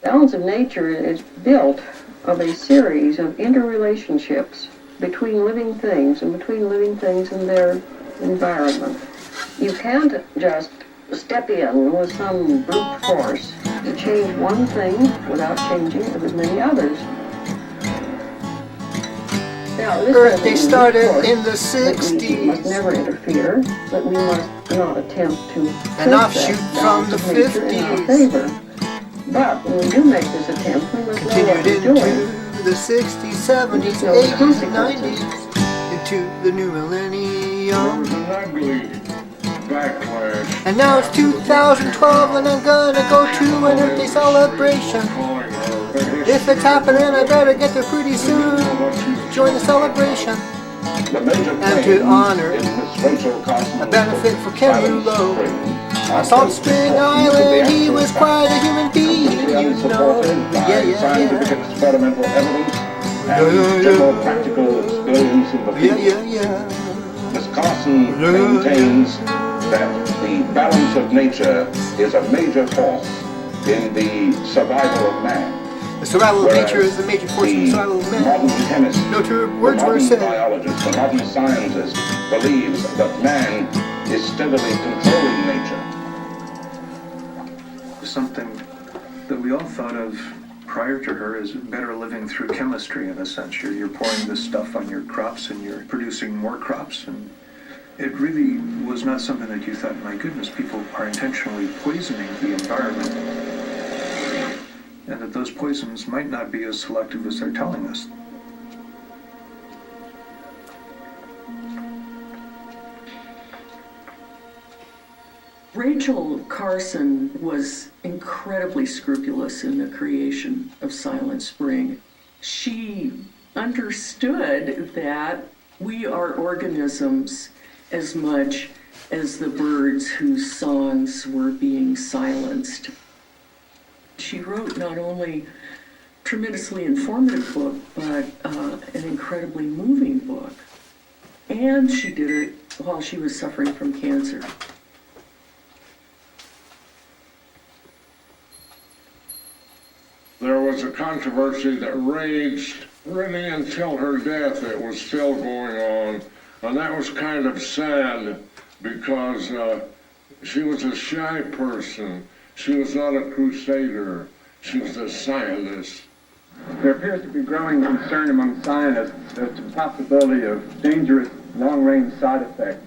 Balance of nature is built of a series of interrelationships between living things and between living things and their environment. You can't just step in with some brute force to change one thing without changing as many others. Now, Earth Day started in the 60s. We must never interfere, but we must not attempt to An offshoot from the 50s. But when we do make this attempt, we must know what Continued we're doing. into the 60s, 70s, 80s, and 90s, into the new millennium. There was an ugly backlash. And now it's 2012 and I'm gonna go to an Earth Day celebration. If it's happening, I better get there pretty soon. Join the celebration. And to honor a benefit for Ken Rouleau. On Salt Spring Island, he was quite a human being, you know. Scientific experimental evidence and general practical experience in the field. Miss Carson maintains that the balance of nature is a major force in the survival of man. The survival of nature is the major force in the survival of man. Modern chemist, No two words were said. the modern biologist, the modern scientist believes that man is steadily controlling nature. Something that we all thought of prior to her as better living through chemistry, in a sense. You're pouring this stuff on your crops and you're producing more crops, and it really was not something that you thought, my goodness, people are intentionally poisoning the environment, and that those poisons might not be as selective as they're telling us. Rachel Carson was incredibly scrupulous in the creation of Silent Spring. She understood that we are organisms as much as the birds whose songs were being silenced. She wrote not only a tremendously informative book, but an incredibly moving book. And she did it while she was suffering from cancer. There was a controversy that raged really until her death. It was still going on, and that was kind of sad because she was a shy person. She was not a crusader. She was a scientist. There appears to be growing concern among scientists as to the possibility of dangerous long-range side effects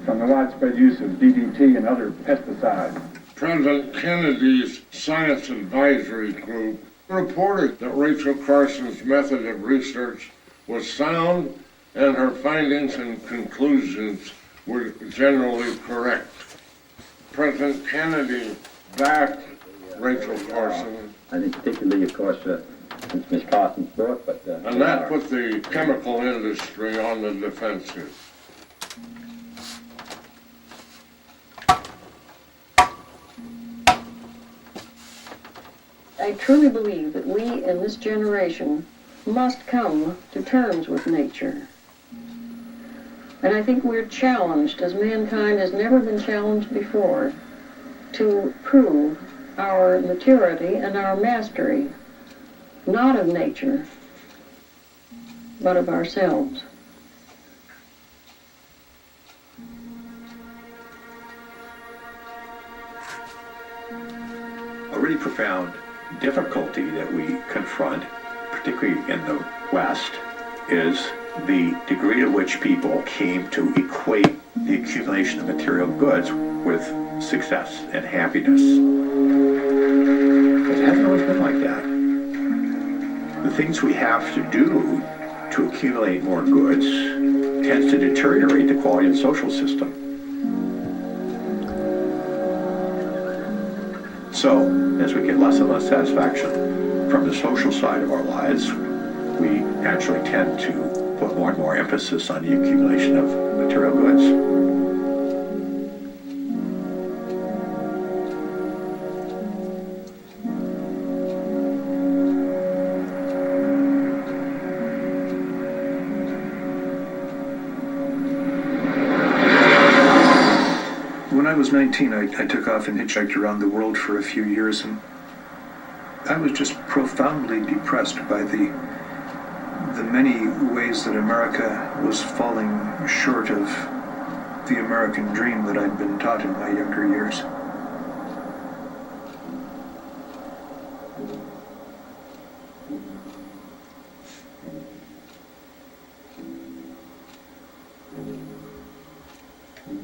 from the widespread use of DDT and other pesticides. President Kennedy's Science Advisory Group reported that Rachel Carson's method of research was sound and her findings and conclusions were generally correct. President Kennedy backed Rachel Carson. I think particularly, of course, since Miss Carson's book, but... And that put the chemical industry on the defensive. I truly believe that we in this generation must come to terms with nature. And I think we're challenged, as mankind has never been challenged before, to prove our maturity and our mastery, not of nature, but of ourselves. A really profound difficulty that we confront, particularly in the West, is the degree to which people came to equate the accumulation of material goods with success and happiness. It hasn't always been like that. The things we have to do to accumulate more goods tends to deteriorate the quality of the social system. So, as we get less and less satisfaction from the social side of our lives, we naturally tend to put more and more emphasis on the accumulation of material goods. When I was 19, I took off and hitchhiked around the world for a few years, and I was just profoundly depressed by the many ways that America was falling short of the American dream that I'd been taught in my younger years.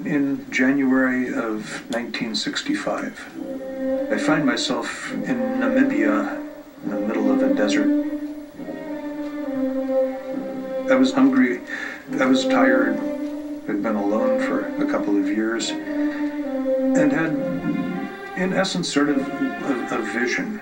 In January of 1965, I find myself in Namibia in the middle of a desert. I was hungry, I was tired, I'd been alone for a couple of years, and had, in essence, sort of a vision.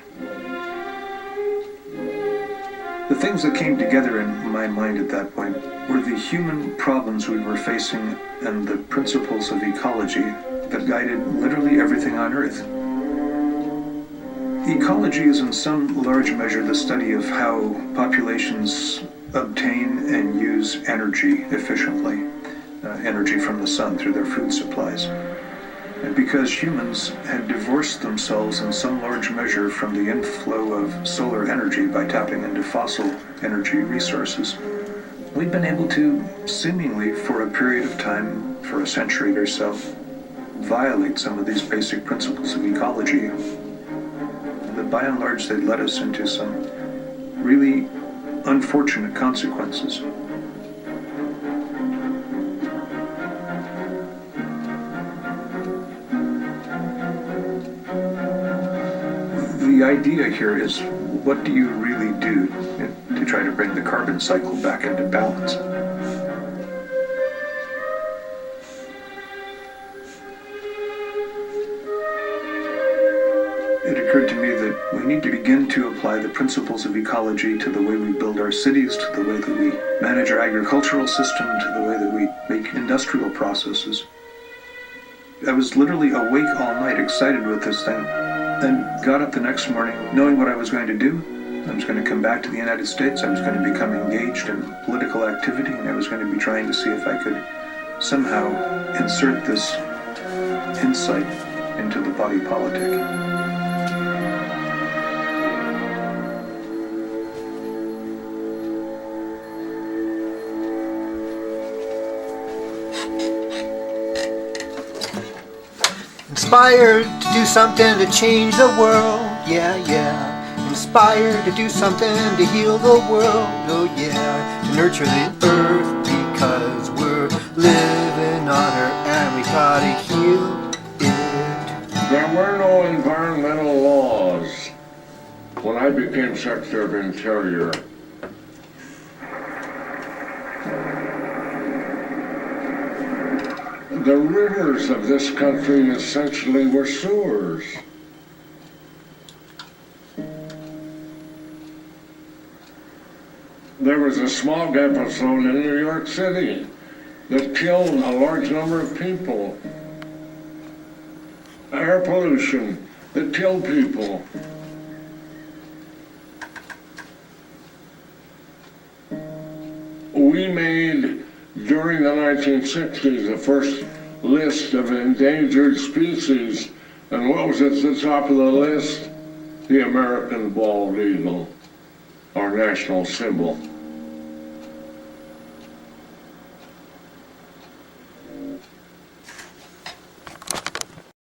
The things that came together in my mind at that point were the human problems we were facing and the principles of ecology that guided literally everything on Earth. Ecology is in some large measure the study of how populations obtain and use energy efficiently, energy from the sun through their food supplies. And because humans had divorced themselves in some large measure from the inflow of solar energy by tapping into fossil energy resources, we've been able to, seemingly for a period of time, for a century or so, violate some of these basic principles of ecology. And that by and large, they led us into some really unfortunate consequences. The idea here is, what do you really do to try to bring the carbon cycle back into balance? It occurred to me that we need to begin to apply the principles of ecology to the way we build our cities, to the way that we manage our agricultural system, to the way that we make industrial processes. I was literally awake all night, excited with this thing, and got up the next morning knowing what I was going to do. I was going to come back to the United States, I was going to become engaged in political activity, and I was going to be trying to see if I could somehow insert this insight into the body politic. Inspired to do something to change the world, yeah, yeah. Inspired to do something to heal the world, oh yeah. To nurture the earth because we're living on her and we gotta heal it. There were no environmental laws when I became Secretary of Interior. The rivers of this country essentially were sewers. There was a smog episode in New York City that killed a large number of people. Air pollution that killed people. We made, during the 1960s, the first list of endangered species, and what was at the top of the list? The American bald eagle, our national symbol.